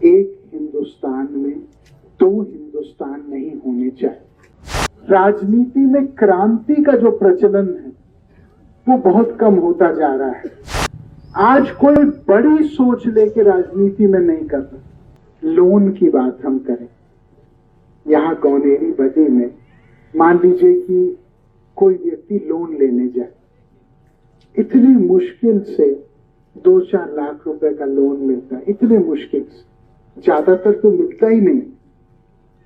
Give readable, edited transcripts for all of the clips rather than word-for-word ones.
एक हिंदुस्तान में दो हिंदुस्तान नहीं होने चाहिए। राजनीति में क्रांति का जो प्रचलन है वो बहुत कम होता जा रहा है। आज कोई बड़ी सोच लेके राजनीति में नहीं कर रहा। लोन की बात हम करें, यहाँ गौनेरी बदी में मान लीजिए कि कोई व्यक्ति लोन लेने जाए, इतनी मुश्किल से 2-4 लाख रुपए का लोन मिलता है, इतने मुश्किल से, ज्यादातर तो मिलता ही नहीं।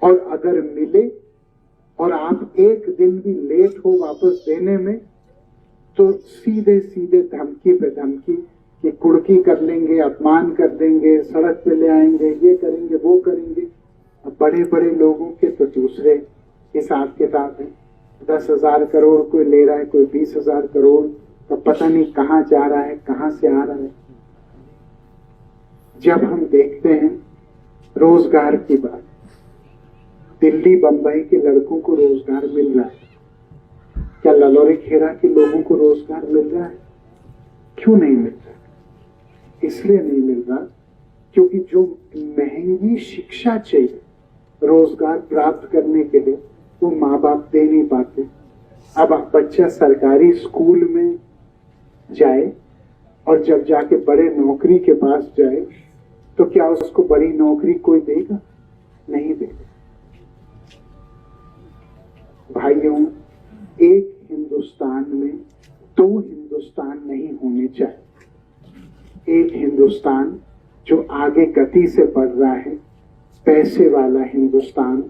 और अगर मिले और आप एक दिन भी लेट हो वापस देने में, तो सीधे सीधे धमकी पे धमकी कि कुड़की कर लेंगे, अपमान कर देंगे, सड़क पे ले आएंगे, ये करेंगे, वो करेंगे। अब बड़े बड़े लोगों के तो दूसरे हिसाब किताब है। 10,000 करोड़ कोई ले रहा है, कोई 20,000 करोड़, तो पता नहीं कहाँ जा रहा है, कहाँ से आ रहा है। जब हम देखते हैं रोजगार की बात, दिल्ली बंबई के लड़कों को रोजगार मिल रहा है, क्या ललोरी खेड़ा के लोगों को रोजगार मिल रहा है? क्यों नहीं मिल रहा? इसलिए नहीं मिल रहा क्योंकि जो महंगी शिक्षा चाहिए रोजगार प्राप्त करने के लिए वो माँ बाप दे नहीं पाते। अब बच्चा सरकारी स्कूल में जाए और जब जाके बड़े नौकरी के पास जाए तो क्या उसको बड़ी नौकरी कोई देगा? नहीं देगा। भाइयों, एक हिंदुस्तान में दो हिंदुस्तान नहीं होने चाहिए। एक हिंदुस्तान जो आगे गति से बढ़ रहा है, पैसे वाला हिंदुस्तान,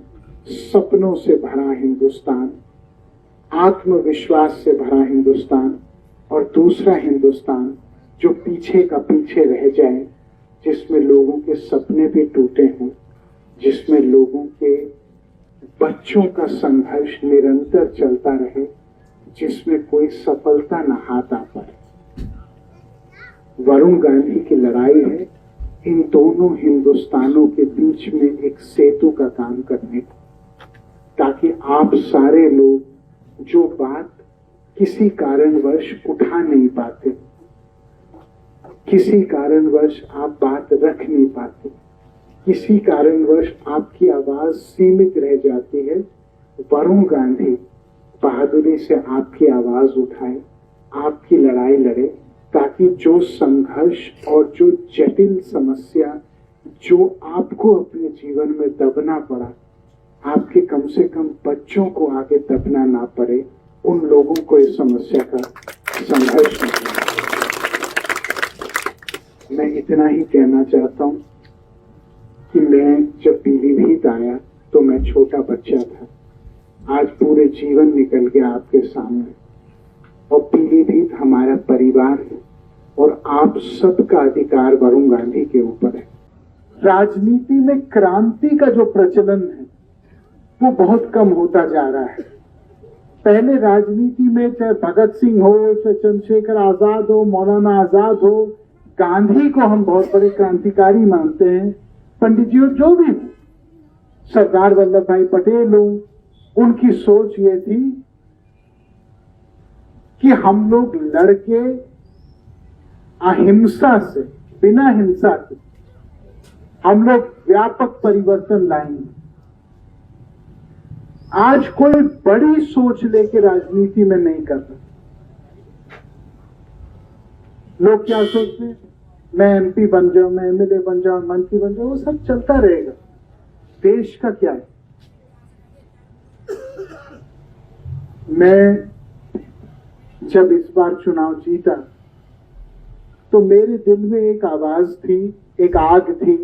सपनों से भरा हिंदुस्तान, आत्मविश्वास से भरा हिंदुस्तान, और दूसरा हिंदुस्तान जो पीछे का पीछे रह जाए, जिसमें लोगों के सपने भी टूटे हों, जिसमें लोगों के बच्चों का संघर्ष निरंतर चलता रहे, जिसमें कोई सफलता न हाथ आ पाए। वरुण गांधी की लड़ाई है इन दोनों हिंदुस्तानों के बीच में एक सेतु का काम करने का, ताकि आप सारे लोग जो बात किसी कारणवश उठा नहीं पाते, किसी कारणवश आप बात रख नहीं पाते, किसी कारणवश आपकी आवाज सीमित रह जाती है, वरुण गांधी बहादुरी से आपकी आवाज उठाए, आपकी लड़ाई लड़े, ताकि जो संघर्ष और जो जटिल समस्या जो आपको अपने जीवन में दबना पड़ा, आपके कम से कम बच्चों को आगे दबना ना पड़े, उन लोगों को इस समस्या का संघर्ष नहीं। मैं इतना ही कहना चाहता हूं कि मैं जब पीलीभीत आया तो मैं छोटा बच्चा था, आज पूरे जीवन निकल गया आपके सामने, और पीलीभीत हमारा परिवार है और आप सबका अधिकार वरुण गांधी के ऊपर है। राजनीति में क्रांति का जो प्रचलन है वो बहुत कम होता जा रहा है। पहले राजनीति में चाहे भगत सिंह हो, चाहे चंद्रशेखर आजाद हो, मौलाना आजाद हो, गांधी को हम बहुत बड़े क्रांतिकारी मानते हैं, पंडित जी जो भी हो, सरदार वल्लभ भाई पटेल हो, उनकी सोच ये थी कि हम लोग लड़के अहिंसा से, बिना हिंसा के हम लोग व्यापक परिवर्तन लाएंगे। आज कोई बड़ी सोच लेके राजनीति में नहीं कर रहा। लोग क्या सोचते हैं, मैं एमपी बन जाऊं, मैं एमएलए बन जाऊं, मंत्री बन जाऊं, वो सब चलता रहेगा, देश का क्या है। मैं जब इस बार चुनाव जीता तो मेरे दिल में एक आवाज थी, एक आग थी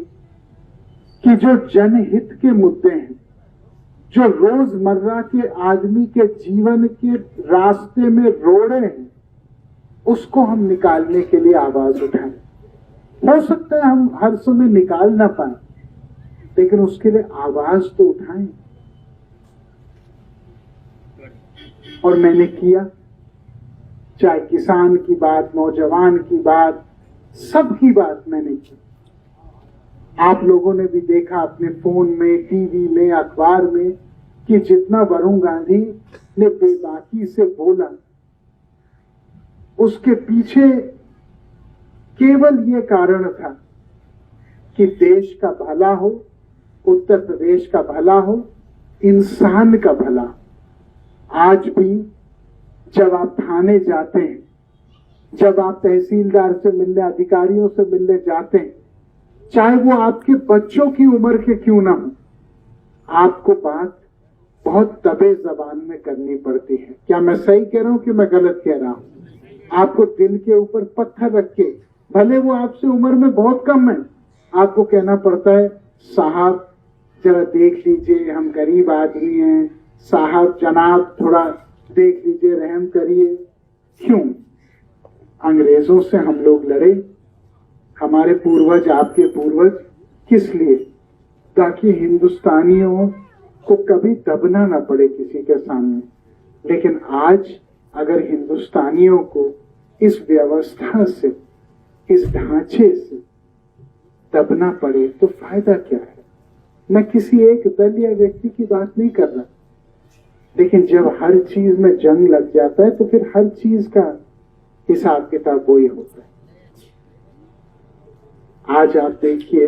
कि जो जनहित के मुद्दे हैं, जो रोजमर्रा के आदमी के जीवन के रास्ते में रोड़े हैं, उसको हम निकालने के लिए आवाज उठाएं। हो सकता है हम हर समय निकाल ना पाए, लेकिन उसके लिए आवाज तो उठाएं। और मैंने किया, चाहे किसान की बात, नौजवान की बात, सबकी बात मैंने की। आप लोगों ने भी देखा अपने फोन में, टीवी में, अखबार में कि जितना वरुण गांधी ने बेबाकी से बोला, उसके पीछे केवल ये कारण था कि देश का भला हो, उत्तर प्रदेश का भला हो, इंसान का भला। आज भी जब आप थाने जाते हैं, जब आप तहसीलदार से मिलने, अधिकारियों से मिलने जाते हैं, चाहे वो आपके बच्चों की उम्र के क्यों ना हो, आपको बात बहुत दबे जबान में करनी पड़ती है। क्या मैं सही कह रहा हूं कि मैं गलत कह रहा हूं? आपको दिल के ऊपर पत्थर रख के, भले वो आपसे उम्र में बहुत कम है, आपको कहना पड़ता है, साहब जरा देख लीजिए, हम गरीब आदमी हैं, साहब जनाब थोड़ा देख लीजिए, रहम करिए। क्यों? अंग्रेजों से हम लोग लड़े, हमारे पूर्वज, आपके पूर्वज, किस लिए? ताकि हिंदुस्तानियों को कभी दबना ना पड़े किसी के सामने। लेकिन आज अगर हिंदुस्तानियों को इस व्यवस्था से, इस ढांचे से दबना पड़े तो फायदा क्या है? मैं किसी एक दल या व्यक्ति की बात नहीं कर रहा, लेकिन जब हर चीज में जंग लग जाता है तो फिर हर चीज का हिसाब किताब वही होता है। आज आप देखिए